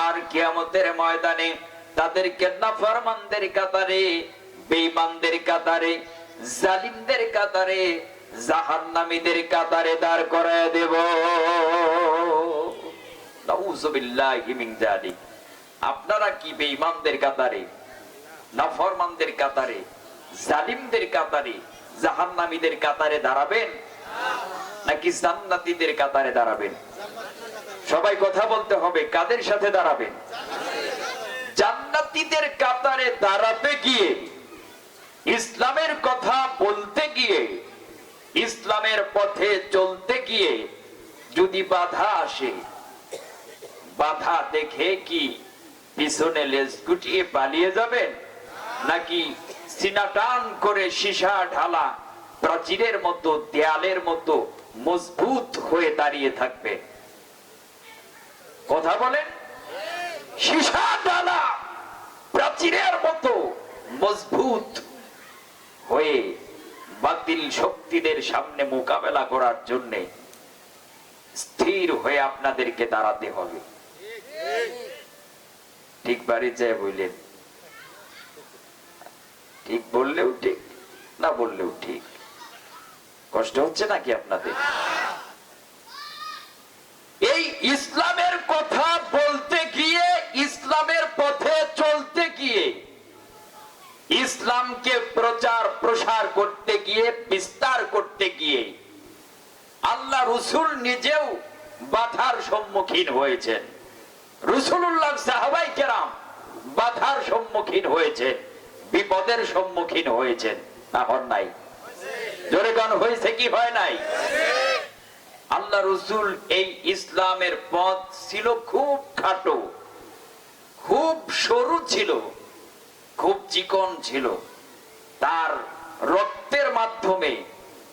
আর কিয়ামতের ময়দানে তাদেরকে নাফরমানদের কাতারে, বেঈমানদের কাতারে, জালিমদের কাতারে, জাহান্নামীদের কাতারে দাঁড় করায় দেব। নাউযুবিল্লাহি মিন যালিক। আপনারা কি বেঈমানদের কাতারে, নাফরমানদের কাতারে, জালিমদের কাতারে, জাহান্নামীদের কাতারে দাঁড়াবেন নাকি জান্নাতীদের কাতারে দাঁড়াবেন? সবাই কথা বলতে হবে, কাদের সাথে দাঁড়াবেন? জান্নাতীদের কাতারে দাঁড়াতে গিয়ে, ইসলামের কথা বলতে গিয়ে, ইসলামের পথে চলতে গিয়ে যদি বাধা আসে, বাধা দেখে কি পিছনে লেজ গুটিয়ে পালিয়ে যাবেন, নাকি সিনা টান করে সীসা ঢালা প্রাচীরের মতো, দেয়ালের মতো মজবুত হয়ে দাঁড়িয়ে থাকবে? কথা বলেন। সীসা ঢালা প্রাচীরের মতো মজবুত হয়ে বাতিল শক্তিদের সামনে মোকাবেলা করার জন্য স্থির হয়ে আপনাদেরকে দাঁড়াতে হবে। ঠিক বাড়ি যায় বললেন, ঠিক বললেও ঠিক, না বললেও ঠিক। কষ্ট হচ্ছে নাকি আপনাদের? এই ইসলামের কথা বলতে গিয়ে, ইসলামের পথে চলতে গিয়ে, ইসলামকে প্রচার প্রসার করতে গিয়ে, বিস্তার করতে গিয়ে আল্লাহ রাসূল নিজেও বাধার সম্মুখীন হয়েছেন। রাসূলুল্লাহ সাহাবায়ে কেরাম বাধার সম্মুখীন হয়েছেন, বিপদের সম্মুখীন হয়েছেন। এখন নাই? জোরে গান হয়েছে কি হয় নাই? আল্লাহ রাসূল এই ইসলামের পথ ছিল খুব খাটো, খুব সরু ছিল, খুব চিকন ছিল। তার রক্তের মাধ্যমে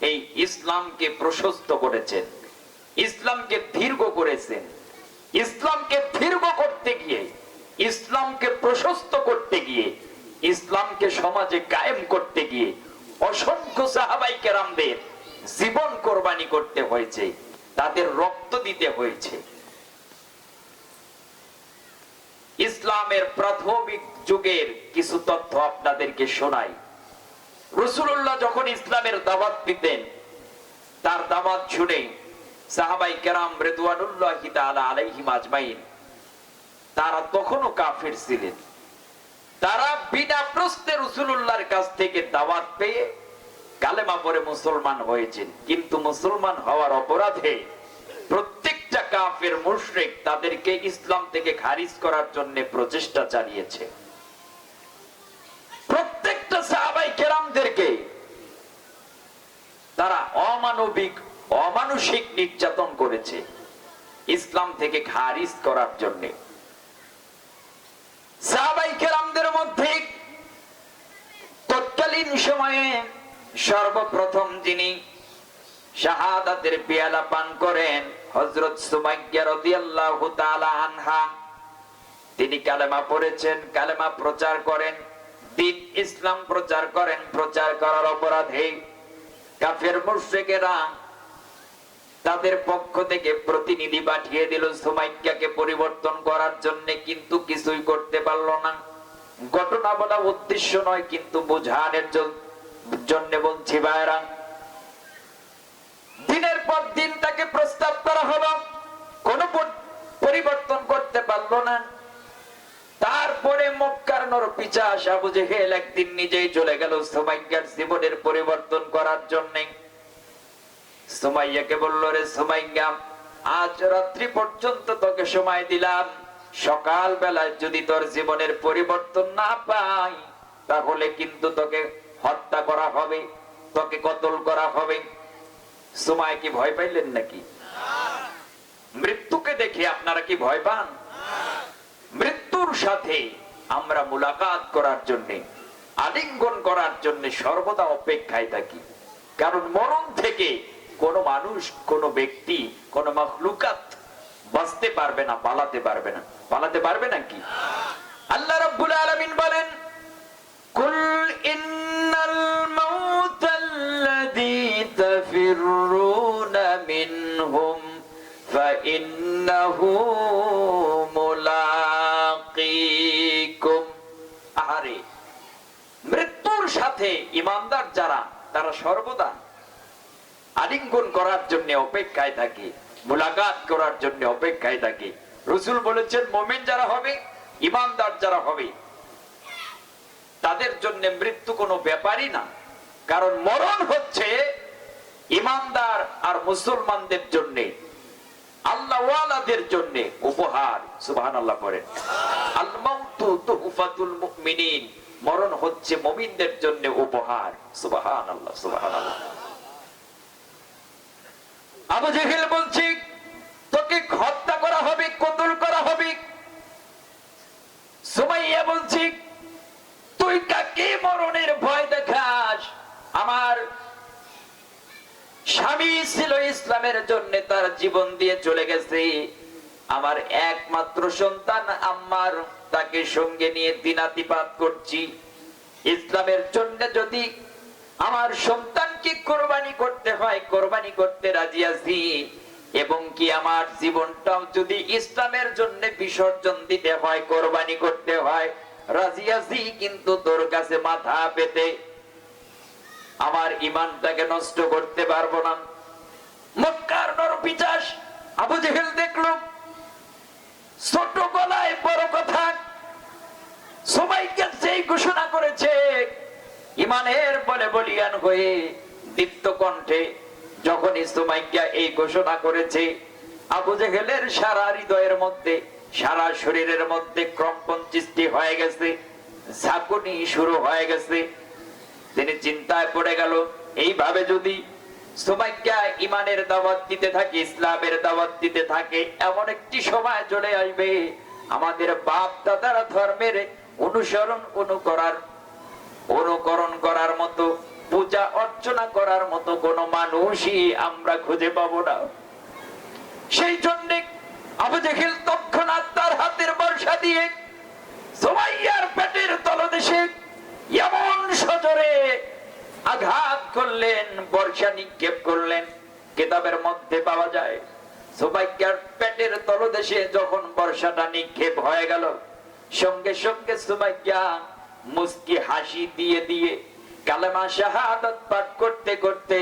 এই ইসলামকে প্রশস্ত করেছেন, ইসলামকে দীর্ঘ করেছেন। ইসলামকে দীর্ঘ করতে গিয়ে, ইসলামকে প্রশস্ত করতে গিয়ে, ইসলামকে সমাজে কায়েম করতে গিয়ে অসংখ্য সাহাবায়ে কেরামদের জীবন কোরবানি করতে হয়েছে, তাদের রক্ত দিতে হয়েছে। ইসলামের প্রাথমিক যুগের কিছু তথ্য আপনাদেরকে শোনাই। রাসূলুল্লাহ যখন ইসলামের দাওয়াত দিতেন, তার দাওয়াত শুনে সাহাবায়ে কেরাম রিদওয়ানুল্লাহি তাআলা আলাইহিম আজমাইন তারা তখনও কাফির ছিলেন। তারা বিনা প্রশ্নে রাসূলুল্লাহর কাছ থেকে দাওয়াত পেয়ে কালেমা পড়ে মুসলমান হয়েছেন। কিন্তু মুসলমান হওয়ার অপরাধে প্রত্যেকটা কাফের মুশরিক তাদেরকে ইসলাম থেকে খারিজ করার জন্য প্রচেষ্টা চালিয়েছে। প্রত্যেকটা সাহাবায়ে কেরামদেরকে তারা অমানবিক, অমানুষিক নির্যাতন করেছে ইসলাম থেকে খারিজ করার জন্য। সাহাবায়ে কেরামদের মধ্যে তৎকালীন সময়ে সর্বপ্রথম যিনি শাহাদাতের পেয়ালা পান করেন, হযরত সুমাইয়া রাদিয়াল্লাহু তাআলা আনহা। তিনি কালেমা পড়েছেন, কালেমা প্রচার করেন, দ্বীন ইসলাম প্রচার করেন। প্রচার করার অপরাধে কাফের মুশরিকেরা তাদের পক্ষ থেকে প্রতিনিধি পাঠিয়ে দিল সুমাইয়াকে পরিবর্তন করার জন্য, কিন্তু কিছুই করতে পারল না। ঘটনা বলা উদ্দেশ্য নয়, কিন্তু বোঝানোর জন্য বলছি ভাইরা। দিনের পর দিন তাকে প্রস্তাব করা হলো, কোন পরিবর্তন করতে পারলো না। তারপরে মক্কার নরপিশাচ আবু জেহেল একদিন নিজেই চলে গেল সুমাইয়ার জীবনের পরিবর্তন করার জন্য। সুমাইয়াকে বলল, রে সুমাইয়া, আজ রাত্রি পর্যন্ত তোকে সময় দিলাম, সকাল বেলায় যদি তোর জীবনের পরিবর্তন না পাই তাহলে কিন্তু তোকে হত্যা করা হবে, তোকে কতল করা হবে। সুমাইয়া কি ভয় পাইলেন নাকি? মৃত্যুকে দেখে আপনারা কি ভয় পান? মৃত্যুর সাথে আমরা মুলাকাত করার জন্য, আলিঙ্গন করার জন্য সর্বদা অপেক্ষায় থাকি। কারণ মরণ থেকে কোন মানুষ, কোন ব্যক্তি, কোন মাখলুকাত বাঁচতে পারবে না, পালাতে পারবে না। পালাতে পারবে নাকি? আল্লাহ রাব্বুল আলামিন বলেন, কুল ইন্নাল মাউতাল্লাযী তাফিররুনা মিনহুম ফাইন্নাহু মুলাকুহু। ইমানদার যারা তারা সর্বদা আলিঙ্গন করার জন্য অপেক্ষায় থাকে, মুলাকাত করার জন্য অপেক্ষায় থাকে। রাসূল বলেছেন মুমিন যারা হবে, ইমানদার যারা হবে, তাদের জন্য মৃত্যু কোনো ব্যাপারই না। কারণ মরণ হচ্ছে ইমানদার আর মুসলমানদের জন্য, আল্লাহ ওয়ালাদের জন্য উপহার। সুবহানাল্লাহ পড়েন। আল মাউতু তুহফাতুল মুমিনিন, মরণ হচ্ছে মুমিনদের জন্য উপহার। সুবহানাল্লাহ, সুবহানাল্লাহ। আবু জেহেল বলছে তোকে হত্যা করা হবে, কতল করা হবে। সুমাইয়া বলছে তুই কাকে মরণের ভয় দেখাস? আমার স্বামী ছিল ইসলামের জন্য, তার জীবন দিয়ে চলে গেছে। আমার একমাত্র সন্তান আম্মার, তাকে সঙ্গে নিয়ে দিনাতিপাত করছি। ইসলামের জন্য যদি আমার সন্তানকে কোরবানি করতে হয়, কোরবানি করতে রাজি আছি। এবং কি আমার জীবনটাও যদি ইসলামের জন্য বিসর্জন দিতে হয়, কোরবানি করতে হয়, রাজি আছি। কিন্তু তোর কাছে মাথা পেতে আমার ঈমানটাকে নষ্ট করতে পারবো না। মক্কার নরপিশাচ আবু জেহেল দেখলো ছোট গলায় বড় কথা। সবাইকে যেই ঘোষণা করেছে, ঈমানের বলে বলিয়ান হয়ে দীপ্ত কণ্ঠে যখনই সুমাইয়া এই ঘোষণা করেছে, আবু জেহেলের সারা হৃদয়ের মধ্যে, সারা শরীরের মধ্যে কম্পন সৃষ্টি হয়ে গেছে, ঝাঁকুনি শুরু হয়ে গেছে। তিনি চিন্তায় পড়ে গেল, এইভাবে যদি সুমাইয়া ঈমানের দাওয়াত দিতে থাকে, ইসলামের দাওয়াত দিতে থাকে, এমন একটি সময় চলে আসবে আমাদের বাপ দাদারা ধর্মের অনুকরণ করার মতো, পূজা অর্চনা করার মতো কোন মানুষই আমরা খুঁজে পাবো না। সেই জন্য আবু জেহেল তৎক্ষণাৎ তার হাতের বর্ষা দিয়ে সুমাইয়ার পেটের তলদেশে এমন সজোরে আঘাত করলেন, বর্ষা নিক্ষেপ করলেন। কিতাবের মধ্যে পাওয়া যায় সুমাইয়ার পেটের তলদেশে যখন বর্ষাটা নিক্ষেপ হয়ে গেল, সঙ্গে সঙ্গে সুমাইয়া মুস্কি হাসি দিয়ে দিয়ে কালেমা শাহাদাত পাঠ করতে করতে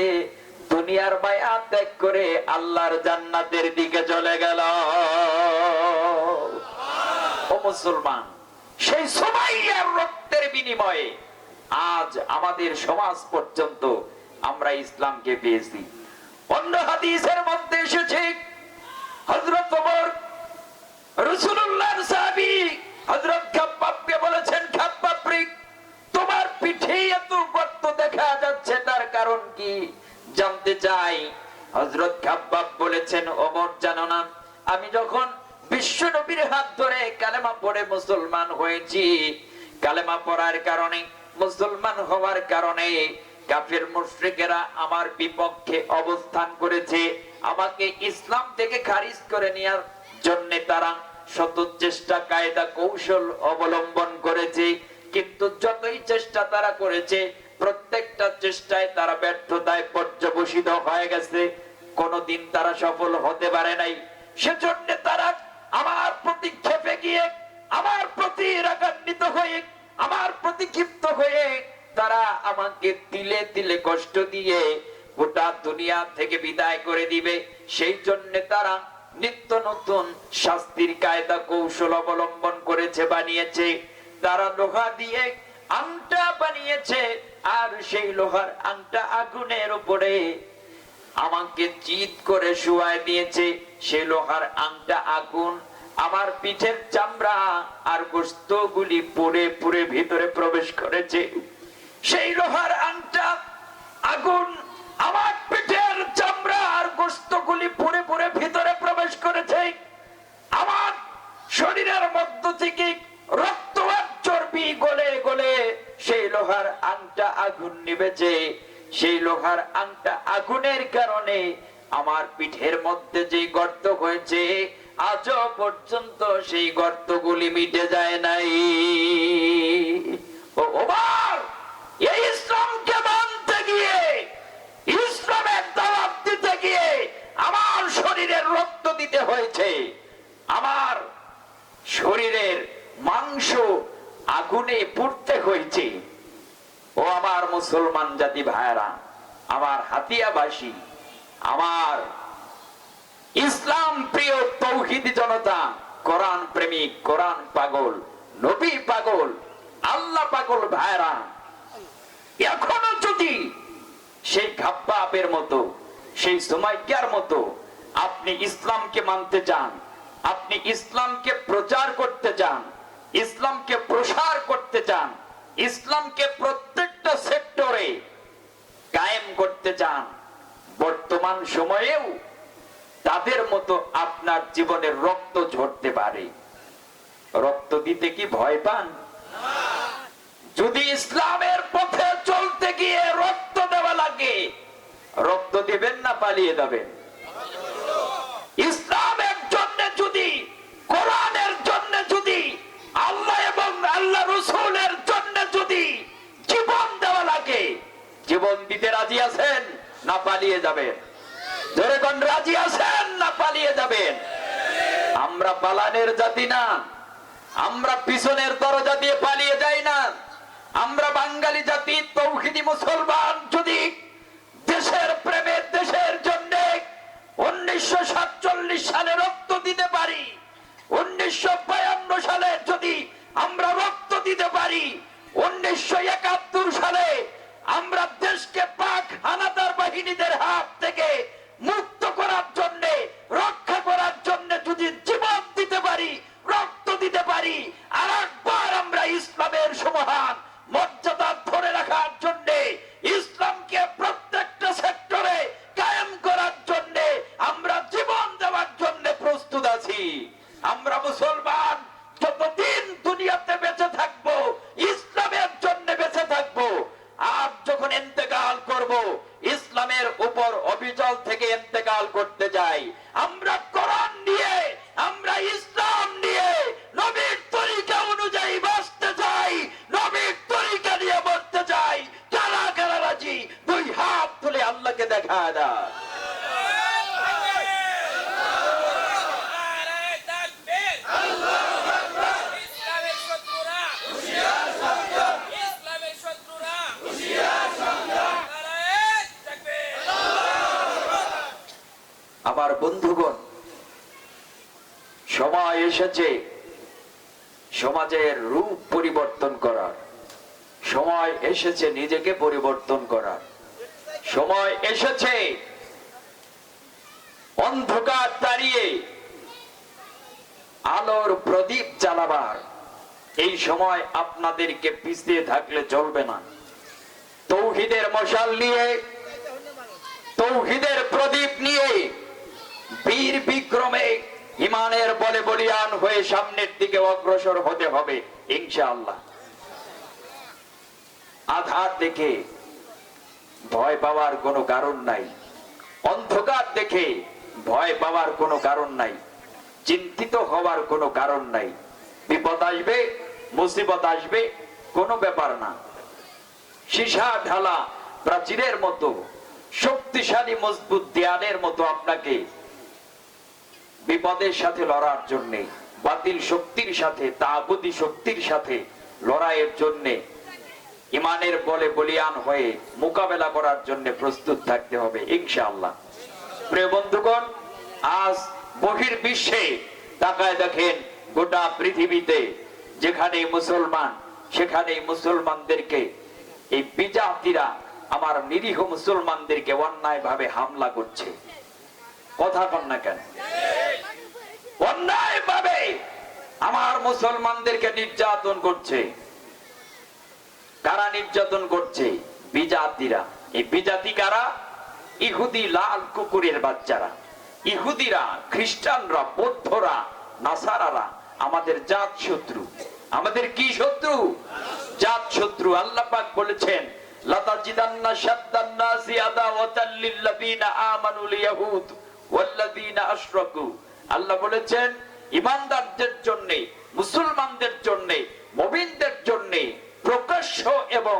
দুনিয়ার মায়া ত্যাগ করে আল্লাহর জান্নাতের দিকে চলে গেল। ও মুসলমান, সেই সুমাইয়ার রক্তের বিনিময়ে আজ আমাদের সমাজ পর্যন্ত আমরা ইসলামকে পেয়েছি। অন্য হাদিসের মধ্যে এসেছে হযরত ওমর রাসূলুল্লাহর সাহাবী হযরত খাব্বাবকে বলেছেন, খাব্বাব রে, তোমার পিঠে এত গর্ত দেখা যাচ্ছে, তার কারণ কি জানতে চাই। হযরত খাব্বাব বলেছেন, ওমর জানো না, আমি যখন বিশ্ব নবীর হাত ধরে কালেমা পড়ে মুসলমান হয়েছি, কালেমা পড়ার কারণে, মুসলমান হওয়ার কারণে কাফির মুশরিকেরা আমার বিপক্ষে অবস্থান করেছে। আমাকে ইসলাম থেকে খারিজ করে নেওয়ার জন্য তারা শত চেষ্টা কায়দা কৌশল অবলম্বন করেছে। কিন্তু যতই চেষ্টা তারা করেছে, প্রত্যেকটা চেষ্টায় তারা ব্যর্থতায় পর্যবসিত হয়ে গেছে। কোনদিন তারা সফল হতে পারে নাই। সেজন্য তারা আমার প্রতি ক্ষেপে গিয়ে, আমার প্রতি রাগান্বিত হয়ে, আমার প্রতি ক্ষিপ্ত হয়ে তারা আমাকে তিলে তিলে কষ্ট দিয়ে গোটা দুনিয়া থেকে বিদায় করে দিবে। সেই জন্য তারা নিত্য নতুন শাস্তির কায়দা কৌশল অবলম্বন করেছে, বানিয়েছে। তারা লোহা দিয়ে আংটা বানিয়েছে, আর সেই লোহার আংটা আগুনের উপরে আমাকে চিৎ করে শুয়ায় দিয়েছে। সেই লোহার আংটা আগুন আমার পিঠের চামড়া আর গোশতগুলি পুড়ে পুড়ে ভিতরে প্রবেশ করেছে। সেই লোহার আংটা আগুন আমার পিঠের চামড়া আর গোশতগুলি পুড়ে পুড়ে ভিতরে প্রবেশ করেছে। আমার শরীরের মধ্য থেকে রক্ত আর চর্বি গলে গলে সেই লোহার আংটা আগুন নিবেছে। সেই লোহার আংটা আগুনের কারণে আমার পিঠের মধ্যে যে গর্ত হয়েছে, আজও পর্যন্ত সেই গর্তগুলি মিটে যায় নাই। ও ওমর, এই ইসলামকে মানতে গিয়ে, ইসলামের দাওয়াত দিতে গিয়ে আমার শরীরের রক্ত দিতে হয়েছে, আমার শরীরের মাংস আগুনে পুড়তে হয়েছে। ও আমার মুসলমান জাতি ভাইরা, আমার হাতিয়াবাসী, আমার ইসলাম প্রিয় তৌহিদি জনতা, কোরআন প্রেমিক, কোরআন পাগল, নবী পাগল, আল্লাহ পাগল ভাইরা, এখনো যদি সেই খাব্বাবের মতো, সেই সুমাইয়ার মতো আপনি ইসলামকে মানতে চান, আপনি ইসলামকে প্রচার করতে চান, ইসলামকে প্রসার করতে চান, ইসলামকে প্রত্যেকটা সেক্টরে কায়েম করতে চান, বর্তমান সময়েও তাদের মতো আপনার জীবনের রক্ত ঝরতে পারে। রক্ত দিতে কি ভয় পান? যদি ইসলামের পথে চলতে গিয়ে রক্ত দেওয়া লাগে, রক্ত দিবেন না পালিয়ে যাবেন? ইসলামের জন্য যদি, কোরআনের জন্য যদি, আল্লাহ এবং আল্লাহ রাসূলের জন্য যদি জীবন দেওয়া লাগে, জীবন দিতে রাজি আছেন না পালিয়ে যাবেন? যখন রাজি আছেন না পালিয়ে যাবেন? আমরা পালানের জাতি না, আমরা পিছনের দরজা দিয়ে পালিয়ে যাই না। আমরা বাঙালি জাতি, তৌহিদি মুসলমান যদি দেশের প্রেমে, দেশের জন্য 1947 সালে রক্ত দিতে পারি, 1952 সালে যদি আমরা রক্ত দিতে পারি, 1971 সালে আমরা দেশকে পাক হানাদার বাহিনীদের হাত থেকে মুক্ত করার জন্য, রক্ষা করার জন্য যদি জীবন দিতে পারি, রক্ত দিতে পারি, আর একবার আমরা ইসলামের সমহান মর্যাদা ধরে রাখার জন্য, ইসলামকে প্রত্যেকটা সেক্টরে কায়েম করার জন্য আমরা জীবন দেওয়ার জন্য প্রস্তুত আছি। আমরা মুসলমান যতদিন দুনিয়াতে বেঁচে থাকবো, ইসলামের জন্য বেঁচে থাকবো। আর যখন ইন্তেকাল করব, ইসলামের উপর অবিচল থেকে ইন্তেকাল করতে যাই, আমরা কোরআন নিয়ে, আমরা ইসলাম নিয়ে, নবীর তরিকা অনুযায়ী বাঁচতে চাই, নবীর তরিকা নিয়ে মরতে চাই। কারা কারা রাজি? দুই হাত তুলে আল্লাহকে দেখা দেয়। আমার বন্ধুগণ, সময় এসেছে সমাজের রূপ পরিবর্তন করার, সময় এসেছে নিজেকে পরিবর্তন করার, সময় এসেছে অন্ধকার তাড়িয়ে আলোর প্রদীপ জ্বালাবার। এই সময় আপনাদেরকে পিছিয়ে থাকলে চলবে না। তৌহিদের মশাল নিয়ে, তৌহিদের প্রদীপ নিয়ে বীর বিক্রমে ইমানের বলে বলিয়ান হয়ে সামনের দিকে অগ্রসর হতে হবে ইনশাআল্লাহ। আধার দেখে ভয় পাওয়ার কোনো কারণ নাই, অন্ধকার দেখে ভয় পাওয়ার কোনো কারণ নাই, চিন্তিত হওয়ার কোনো কারণ নাই। বিপদ আসবে, মুসিবত আসবে, কোনো ব্যাপার না। সীসা ঢালা প্রাচীরের মতো, শক্তিশালী মজবুত দেয়ালের মতো আপনাকে বিপদের সাথে লড়ার জন্য, বাতিল শক্তির সাথে, তাগুতি শক্তির সাথে লড়াইয়ের জন্য ইমানের বলে বলিয়ান হয়ে মোকাবেলা করার জন্য প্রস্তুত থাকতে হবে ইনশাআল্লাহ। প্রিয় বন্ধুগণ, আজ বহির বিশ্বে তাকায় দেখেন, গোটা পৃথিবীতে যেখানে মুসলমান, সেখানে মুসলমানদেরকে এই বিজাতিরা, আমার নিরীহ মুসলমানদেরকে অন্যায় ভাবে হামলা করছে। কথা কন না কেন? অন্যায় ভাবে আমার মুসলমানদেরকে নির্যাতন করছে। কারা নির্যাতন করছে? বিজাতিরা। এই বিজাতি কারা? ইহুদি লাল কুকুরের বাচ্চারা। ইহুদিরা, খ্রিস্টানরা, বৌদ্ধরা, নাসারারা আমাদের জাত শত্রু। আমাদের কি শত্রু? জাত শত্রু। আল্লাহ পাক বলেছেন, লাতাজিদান্না শাদ্দান নাসি আদাওয়াতাল লিল্লাযিনা আমানুল ইয়াহুদ ওয়াল্লাযিনা আশরাকু। আল্লাহ বলেছেন, ঈমানদারদের জন্য, মুসলমানদের জন্য, মুমিনদের জন্য প্রকাশ্য এবং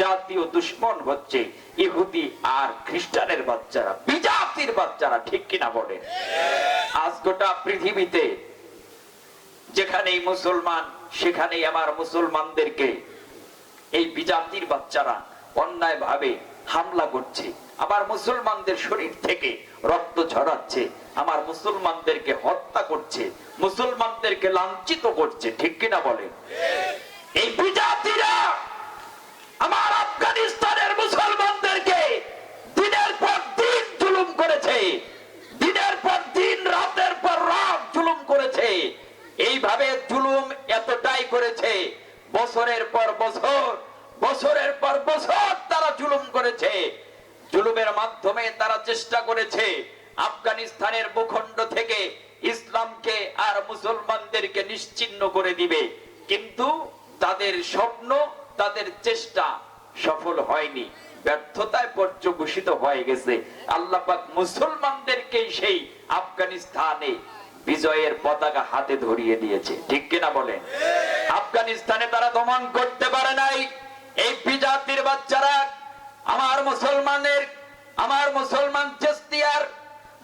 জাতীয় দুশমন হচ্ছে ইহুদি আর খ্রিস্টানের বাচ্চারা, বিজাতির বাচ্চারা। ঠিক কিনা বলেন? আজ গোটা পৃথিবীতে যেখানেই মুসলমান, সেখানেই আমার মুসলমানদেরকে এই বিজাতির বাচ্চারা অন্যায় ভাবে হামলা করছে, আবার মুসলমানদের শরীর থেকে রক্ত ঝরাচ্ছে, আমার মুসলমানদেরকে হত্যা করছে, মুসলমানদেরকে লাঞ্ছিত করছে, ঠিক কিনা বলেন? এই বিজাতিরা আমার আফগানিস্তানের মুসলমানদেরকে দিনের পর দিন জুলুম করেছে, দিনের পর দিন, রাতের পর রাত জুলুম করেছে। এইভাবে জুলুম এতটাই করেছে, বছরের পর বছর, বছরের পর বছর তারা জুলুম করেছে। জুলুমের মাধ্যমে তারা চেষ্টা করেছে আফগানিস্তানের ভূখণ্ড থেকে ইসলামকে আর মুসলমানদেরকে নিশ্চিহ্ন করে দিবে, কিন্তু তাদের স্বপ্ন, তাদের চেষ্টা সফল হয়নি, ব্যর্থতায় পর্যবসিত হয়ে গেছে। আল্লাহ পাক মুসলমানদেরকে সেই আফগানিস্তানে বিজয়ের পতাকা হাতে ধরিয়ে দিয়েছে, ঠিক কিনা বলেন? আফগানিস্তানে তারা দমন করতে পারে নাই। এই বিজাতির বাচ্চারা আমার মুসলমান চেস্তিয়ার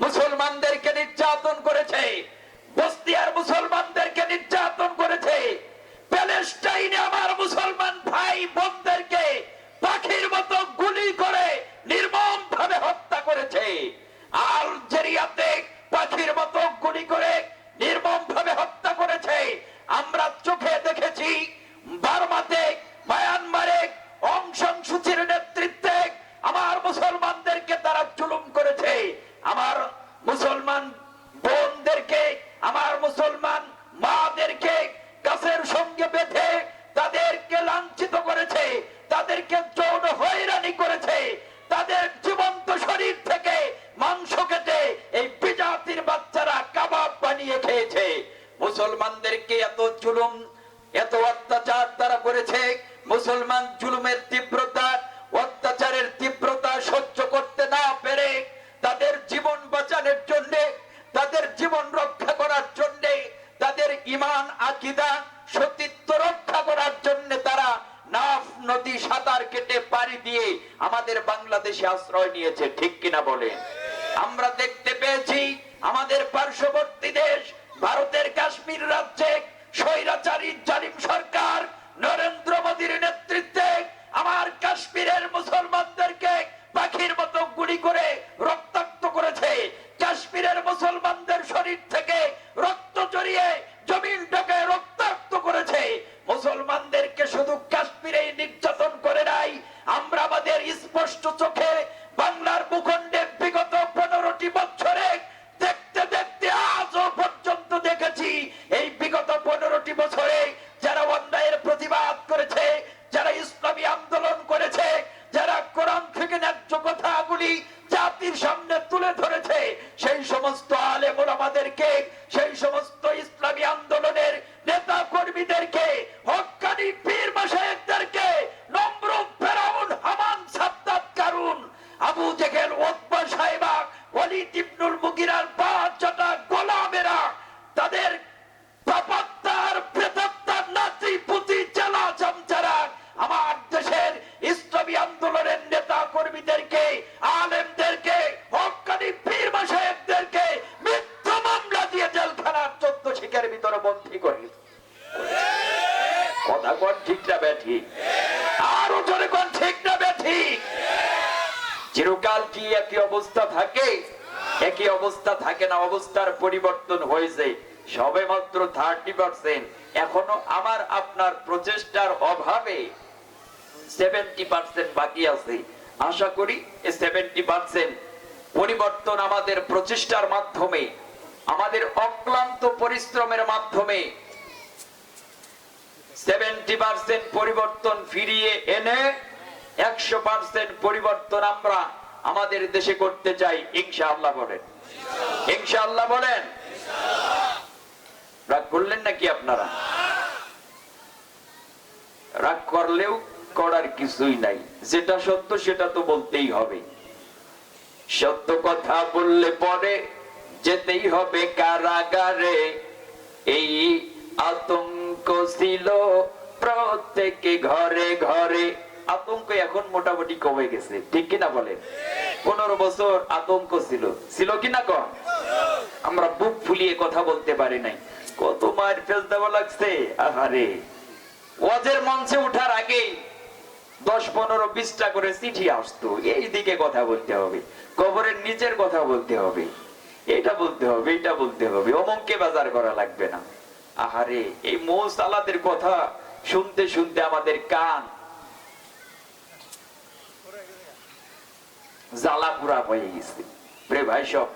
মুসলমানদেরকে নির্যাতন করেছে, বস্তিয়ার মুসলমানদেরকে নির্যাতন করেছে, প্যালেস্টাইনে আমার মুসলমান ভাই বোনদেরকে পাখির মতো গুলি করে নির্মম ভাবে হত্যা করেছে, আলজেরিয়াতে পাখির মতো গুলি করে নির্মম ভাবে হত্যা করেছে। আমরা চোখে দেখেছি বার্মাতে, মায়ানমারে অং সান সুচির নেতৃত্বে আমার মুসলমানদেরকে তারা জুলুম করেছে, আমার মুসলমান বোনদেরকে, আমার মুসলমান মাদেরকে গাছের সঙ্গে বেঁধে তাদেরকে লাঞ্ছিত করেছে, তাদেরকে যৌন হয়রানি করেছে, তাদের জীবন্ত শরীর থেকে মাংস কেটে এই বিজাতির বাচ্চারা কাবাব বানিয়ে খেয়েছে। মুসলমানদেরকে এত জুলুম, এত অত্যাচার তারা করেছে। মুসলমান জুলুমের তীব্রতা, অত্যাচারের তীব্রতা সহ্য করতে না পেরে তাদের জীবন বাঁচানোর জন্য, তাদের জীবন রক্ষা করার জন্য, তাদের ঈমান আকীদা সতীত্ব রক্ষা করার জন্য তারা নাফ নদী সাঁতার কেটে পাড়ি দিয়ে আমাদের বাংলাদেশে আশ্রয় নিয়েছে, ঠিক কিনা বলে? আমরা দেখতে পেয়েছি আমাদের পার্শ্ববর্তী দেশ ভারতের কাশ্মীর রাজ্যে স্বৈরাচারী জালিম সরকার নরেন্দ্র মোদীর নেতৃত্বে আমার কাশ্মীরের মুসলমানদেরকে পাখির মতো গুলি করে রক্তাক্ত করেছে। কাশ্মীরের মুসলমানদের শরীর থেকে রক্ত জড়িয়ে জমিনটাকে রক্তাক্ত করেছে। মুসলমানদেরকে শুধু কাশ্মীরেই নির্যাতন করে নাই, আমরা আমাদের স্পষ্ট চোখে বাংলার ভূখণ্ডে বিগত 15টি বছরে দেখতে দেখতে আজও পর্যন্ত দেখেছি এই বিগত 15টি বছরে যারা অন্যায়ের প্রতিবাদ করেছে, যারা ইসলামী আন্দোলন করেছে, যারা কোরআন থেকে ন্যায্য কথাগুলি জাতির সামনে তুলে ধরেছে, সেই সমস্ত আলেম ওলামাদেরকে, সেই সমস্ত ইসলামী আন্দোলনের নেতা কর্মীদেরকে, হক্কানি পীর মাশায়েখদেরকে, নমরুদ, ফেরাউন, হামান, সাদ্দাত, কারুন, আবু জেহেল, উতবা, সাইবা, ওয়ালিদ ইবনুল মুগিরার বাচ্চাটা গোলামেরা, তাদের পাপাত্তার প্রেতাত্তার নাতি পুতি চালা চামচারা আমার দেশের ইসলামী আন্দোলনের নেতা কর্মীদেরকে, আলেমদেরকে, হক্কানি পীর মাশায়েখদেরকে মিথ্যা মামলা দিয়ে জেলখানার 14 শিখের ভিতরে বন্দী করে। কথা কোন ঠিক না ব্যাঠিক? আরো জোরে কোন ঠিক না ব্যাঠিক? চিরকাল কি একই অবস্থা থাকে? একই অবস্থা থাকে না, অবস্থার পরিবর্তন হয়েছে সবে মাত্র 30%। এখনো আমার আপনার প্রচেষ্টার অভাবে 70% বাকি আছে। আশা করি এই 70% পরিবর্তন আমাদের প্রচেষ্টার মাধ্যমে, আমাদের অক্লান্ত পরিশ্রমের মাধ্যমে 70% পরিবর্তন ফিরিয়ে এনে 100% পরিবর্তন আমরা আমাদের দেশে করতে চাই, ইনশাআল্লাহ বলেন। ইনশাআল্লাহ বলেন। রাগ করলেন নাকি আপনারা? রাগ করলেও করার কিছুই নাই, যেটা সত্য সেটা তো বলতেই হবে। সত্য কথা বললে পরে যেতেই হবে কারাগারে, এই আতঙ্ক ছিল প্রত্যেকে ঘরে ঘরে। আতঙ্ক এখন মোটামুটি কমে গেছে, ঠিক কিনা বলেন? 15 বছর আতঙ্ক ছিল কিনা? কম। আমরা বুক ফুলিয়ে কথা বলতে পারি নাই, কত মায়ের ফেস দেওয়া লাগছে। আহারে, ওয়াজের মঞ্চে উঠার আগে 10-15-20টা করে চিঠি আসতো, এই দিকে কথা বলতে হবে, কবরের নিচের কথা বলতে হবে, এটা বলতে হবে, এটা বলতে হবে, অমুককে বাজার করা লাগবে না। আহারে, এই মৌসালাদের কথা শুনতে শুনতে আমাদের কান জ্বালা পুরা হয়ে গেছে। প্রিয় ভাই সব,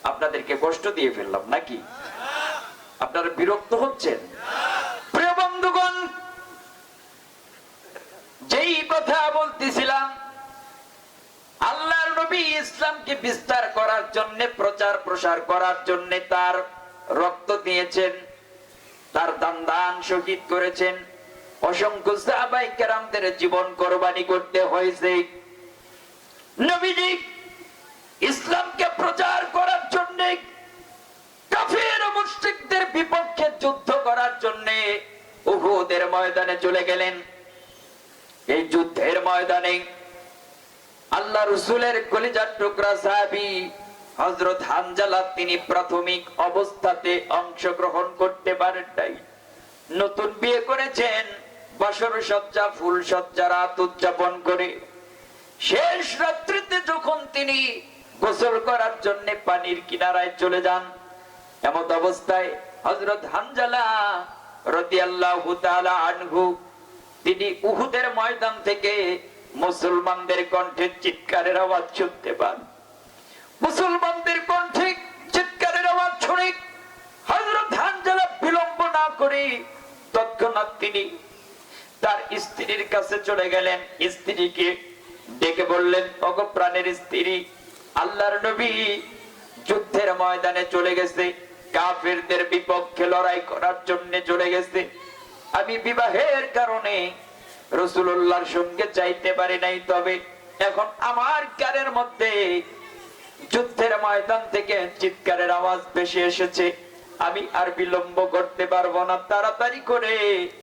আপনাদেরকে কষ্ট দিয়ে ফেললাম নাকি? আপনারা বিরক্ত হচ্ছেন? প্রিয় বন্ধুগণ, যেই কথা বলতেছিলাম, আল্লাহর নবী ইসলামকে বিস্তার করার জন্য, প্রচার প্রসার করার জন্য তার রক্ত দিয়েছেন, তার দান শহীদ করেছেন, অসংখ্য সাহাবায়ে কেরামদের জীবন কোরবানি করতে হয়েছে। নবীজি ইসলামকে প্রচার করার জন্য, কাফির ও মুশরিকদের বিপক্ষে যুদ্ধ করার জন্য উহুদের ময়দানে চলে গেলেন। এই যুদ্ধের ময়দানে আল্লাহ রাসূলের কলিজার টুকরা সাহাবী হযরত হানজালা, তিনি প্রাথমিক অবস্থাতে অংশগ্রহণ করতে পারেন নাই। নতুন বিয়ে করেছেন, বাসর সজ্জা, ফুল সজ্জা রাত উদযাপন করে শেষ রাত্রিতে যখন তিনি গোসল করার জন্য পানির কিনারায় চলে যান, এমত অবস্থায় হযরত হানজালা রাদিয়াল্লাহু তাআলা আনহু, তিনি উহুদের ময়দান থেকে মুসলমানদের কণ্ঠে চিৎকারের আওয়াজ শুনতে পান। মুসলমানদের কণ্ঠে চিৎকারের আওয়াজ শুনে হযরত হানজালা বিলম্ব না করে তৎক্ষণাৎ তিনি তার স্ত্রীর কাছে চলে গেলেন। স্ত্রীকে ডেকে বললেন, ওগো প্রাণের স্ত্রী, আল্লাহর নবী যুদ্ধের ময়দানে চলে গেছে, কাফেরদের বিপক্ষে লড়াই করার জন্য চলে গেছে। আমি বিবাহের কারণে রাসূলুল্লাহর সঙ্গে যাইতে পারি নাই, তবে এখন আমার কানের মধ্যে যুদ্ধের ময়দান থেকে চিৎকারের আওয়াজ ভেসে এসেছে, আমি আর বিলম্ব করতে পারবো না, তাড়াতাড়ি করে